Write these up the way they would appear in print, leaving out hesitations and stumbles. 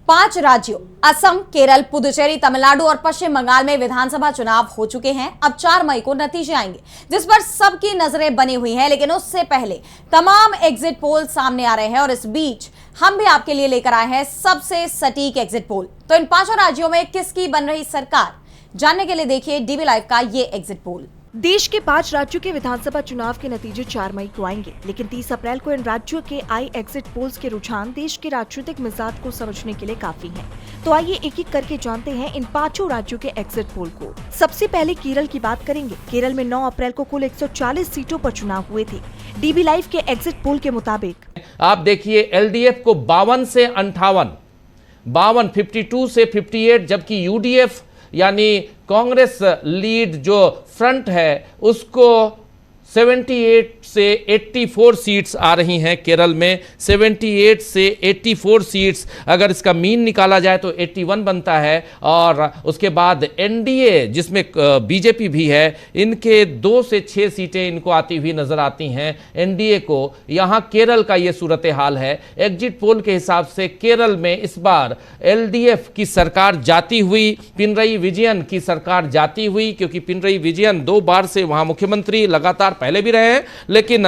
5 राज्यों असम, केरल, पुदुचेरी, तमिलनाडु और पश्चिम बंगाल में विधानसभा चुनाव हो चुके हैं। अब 4 मई को नतीजे आएंगे, जिस पर सबकी नजरें बनी हुई हैं। लेकिन उससे पहले तमाम एग्जिट पोल सामने आ रहे हैं और इस बीच हम भी आपके लिए लेकर आए हैं सबसे सटीक एग्जिट पोल। तो इन 5 राज्यों में किसकी बन रही सरकार, जानने के लिए देखिए डीबी लाइव का ये एग्जिट पोल। देश के 5 राज्यों के विधानसभा चुनाव के नतीजे 4 मई को आएंगे, लेकिन 30 अप्रैल को इन राज्यों के आई एग्जिट पोल्स के रुझान देश के राजनीतिक मिजाज को समझने के लिए काफी हैं। तो आइए एक एक करके जानते हैं इन 5 राज्यों के एग्जिट पोल को। सबसे पहले केरल की बात करेंगे। केरल में 9 अप्रैल को कुल 140 सीटों पर चुनाव हुए थे। डीबी लाइव के एग्जिट पोल के मुताबिक आप देखिए एलडीएफ को 52 से 58, 52 से 58, जबकि यूडीएफ यानी कांग्रेस लीड जो फ्रंट है उसको 78 से 84 सीट्स आ रही हैं। केरल में 78 से 84 सीट्स, अगर इसका मीन निकाला जाए तो 81 बनता है। और उसके बाद एनडीए जिसमें बीजेपी भी है, इनके 2 से 6 सीटें इनको आती हुई नजर आती हैं एनडीए को। यहाँ केरल का ये सूरत हाल है। एग्जिट पोल के हिसाब से केरल में इस बार एलडीएफ की सरकार जाती हुई, पिनरई विजयन की सरकार जाती हुई, क्योंकि पिनरई विजयन 2 बार से वहां मुख्यमंत्री लगातार पहले भी रहे हैं, लेकिन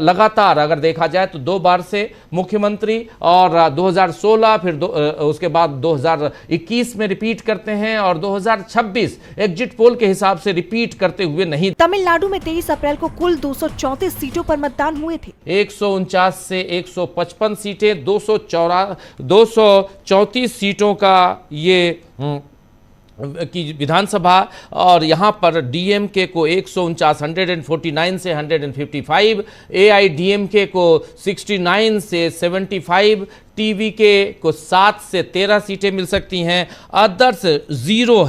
लगातार अगर देखा जाए तो 2 बार से मुख्यमंत्री, और 2016 फिर उसके बाद 2021 में रिपीट करते हैं और 2026 एग्जिट पोल के हिसाब से रिपीट करते हुए नहीं। तमिलनाडु में 23 अप्रैल को कुल 234 सीटों पर मतदान हुए थे। 149 से 155 सीटें, 234 सीटों का ये की विधानसभा। और यहां पर डीएमके को 149 से 155, एआईडीएमके को 69 से 75, टीवीके को 7 से 13 सीटें मिल सकती हैं। अदर्स जीरो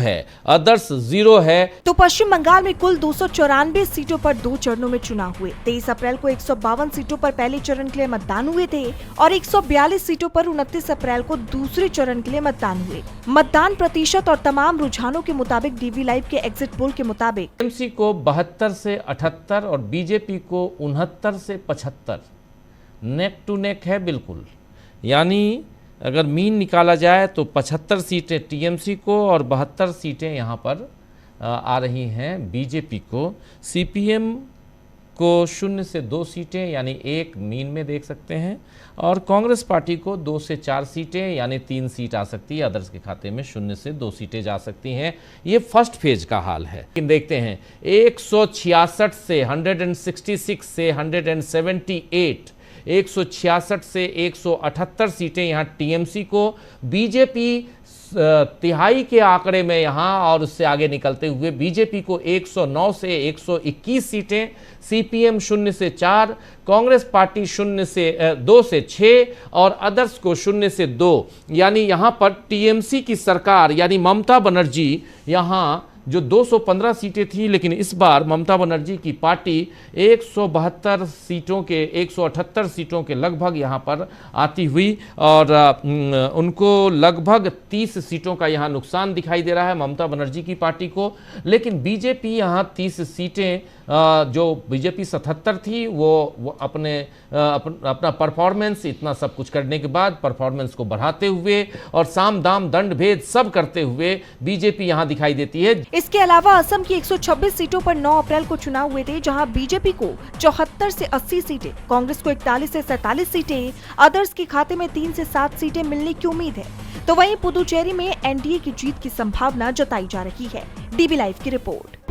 है। तो पश्चिम बंगाल में कुल 294 सीटों पर 2 चरणों में चुनाव हुए। 23 अप्रैल को 152 सीटों पर पहले चरण के लिए मतदान हुए थे और 142 सीटों पर 29 अप्रैल को दूसरे चरण के लिए मतदान हुए। मतदान प्रतिशत और तमाम रुझानों के मुताबिक डीबी लाइव के एग्जिट पोल के मुताबिक टीएमसी को 72 से 78 और बीजेपी को 69 से 75, नेक टू नेक है बिल्कुल। यानी अगर मीन निकाला जाए तो 75 सीटें टीएमसी को और 72 सीटें यहाँ पर आ रही हैं बीजेपी को। सीपीएम को 0 से 2 सीटें यानी 1 मीन में देख सकते हैं, और कांग्रेस पार्टी को 2 से 4 सीटें यानी 3 सीट आ सकती है। अदर्स के खाते में 0 से 2 सीटें जा सकती हैं। ये फर्स्ट फेज का हाल है। लेकिन देखते हैं 166 से 166 से 178, 166 से 178 सीटें यहाँ टीएमसी को। बीजेपी तिहाई के आंकड़े में यहाँ और उससे आगे निकलते हुए बीजेपी को 109 से 121 सीटें, सीपीएम 0 से 4, कांग्रेस पार्टी 2 से 6 और अदर्स को 0 से 2। यानी यहाँ पर टीएमसी की सरकार यानी ममता बनर्जी यहाँ जो 215 सीटें थी, लेकिन इस बार ममता बनर्जी की पार्टी 172 सीटों के 178 सीटों के लगभग यहाँ पर आती हुई, और उनको लगभग 30 सीटों का यहाँ नुकसान दिखाई दे रहा है ममता बनर्जी की पार्टी को। लेकिन बीजेपी यहाँ 30 सीटें, जो बीजेपी 77 थी, वो अपना परफॉर्मेंस, इतना सब कुछ करने के बाद परफॉर्मेंस को बढ़ाते हुए और साम दाम दंड भेद सब करते हुए बीजेपी यहाँ दिखाई देती है। इसके अलावा असम की 126 सीटों पर 9 अप्रैल को चुनाव हुए थे, जहां बीजेपी को 74 से 80 सीटें, कांग्रेस को 41 से 47 सीटें, अदर्स के खाते में 3 से 7 सीटें मिलने की उम्मीद है। तो वहीं पुदुचेरी में एनडीए की जीत की संभावना जताई जा रही है। डीबी लाइव की रिपोर्ट।